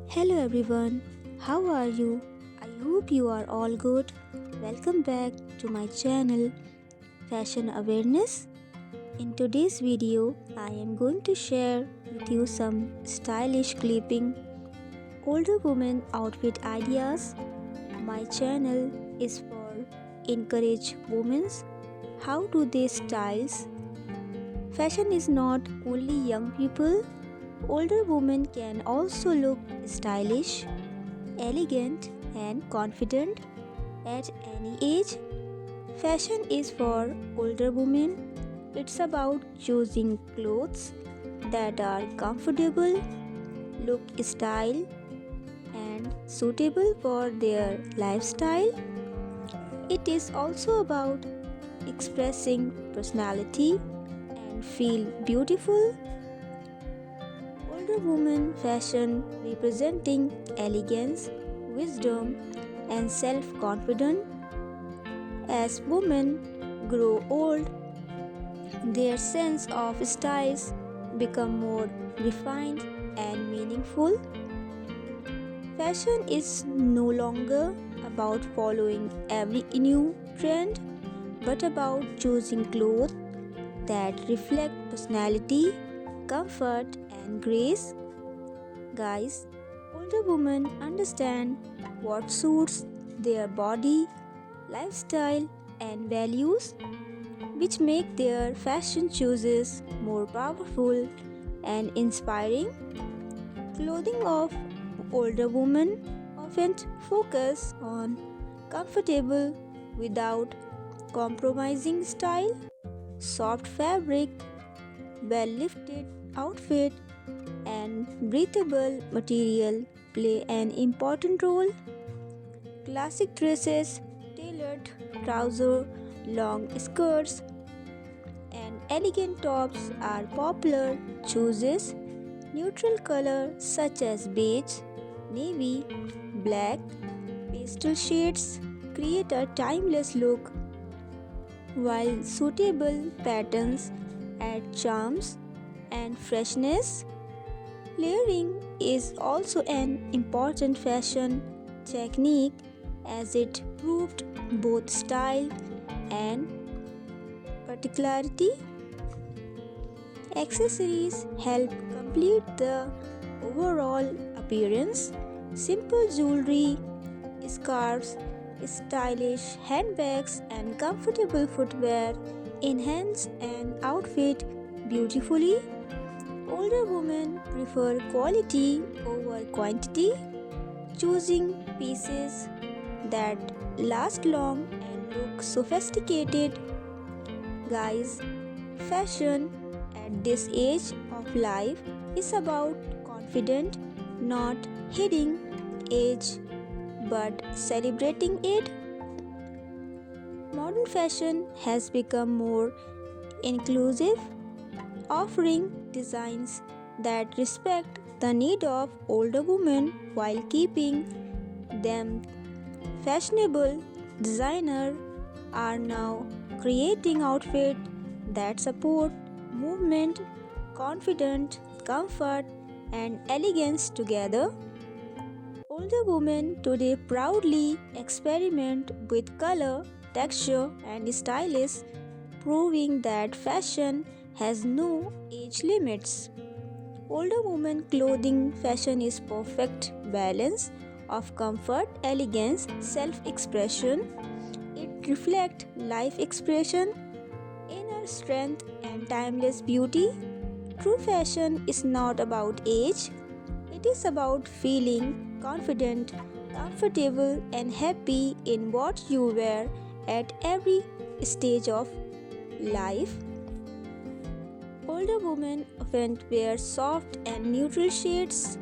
Hello everyone, how are you? I hope you are all good. Welcome back to my channel Fashion Awareness. In today's video, I am going to share with you some stylish clipping older women outfit ideas. My channel is for encourage women's how do they styles. Fashion is not only young people, older women can also look stylish, elegant, and confident at any age. Fashion is for older women. It's about choosing clothes that are comfortable, look style, and suitable for their lifestyle. It is also about expressing personality and feel beautiful. Older woman fashion representing elegance, wisdom, and self confidence. As women grow old, their sense of styles become more refined and meaningful. Fashion is no longer about following every new trend, but about choosing clothes that reflect personality, comfort, and grace. Guys, older women understand what suits their body, lifestyle, and values, which make their fashion choices more powerful and inspiring. Clothing of older women often focus on comfortable without compromising style, soft fabric, well lifted outfit, and breathable material play an important role. Classic dresses, tailored trousers, long skirts, and elegant tops are popular choices. Neutral colors such as beige, navy, black, pastel shades create a timeless look, while suitable patterns add charms and freshness. Layering is also an important fashion technique as it proved both style and particularity. Accessories help complete the overall appearance. Simple jewelry, scarves, stylish handbags, and comfortable footwear enhance an outfit beautifully. Older women prefer quality over quantity, choosing pieces that last long and look sophisticated. Guys, fashion at this age of life is about confident, not hiding age but celebrating it. Modern fashion has become more inclusive, offering designs that respect the need of older women while keeping them fashionable. Designers are now creating outfits that support movement, confidence, comfort, and elegance together. Older women today proudly experiment with color, texture, and styles, proving that fashion has no age limits. Older women clothing fashion is perfect balance of comfort, elegance, self-expression. It reflects life expression, inner strength, and timeless beauty. True fashion is not about age, it is about feeling confident, comfortable, and happy in what you wear at every stage of life. Older women often wear soft and neutral shades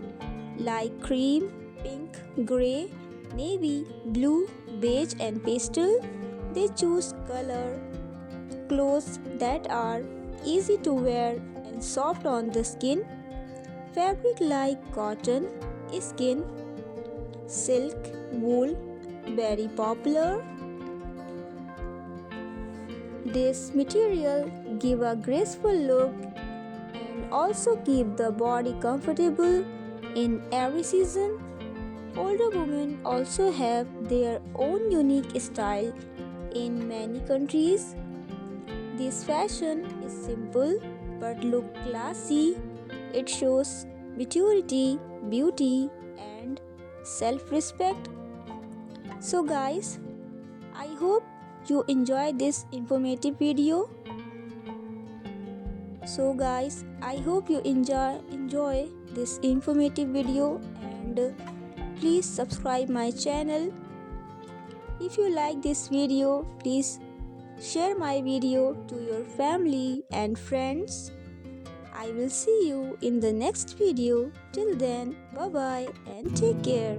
like cream, pink, grey, navy, blue, beige, and pastel. They choose color clothes that are easy to wear and soft on the skin. Fabric like cotton, skin, silk, wool, very popular. This material give a graceful look and also keep the body comfortable In every season, older women also have their own unique style. In many countries, this fashion is simple but look classy. It shows maturity, beauty, and self-respect. So guys, I hope you enjoy this informative video. So guys, I hope you enjoy this informative video, and please subscribe my channel. If you like this video, please share my video to your family and friends. I will see you in the next video. Till then, bye bye and take care.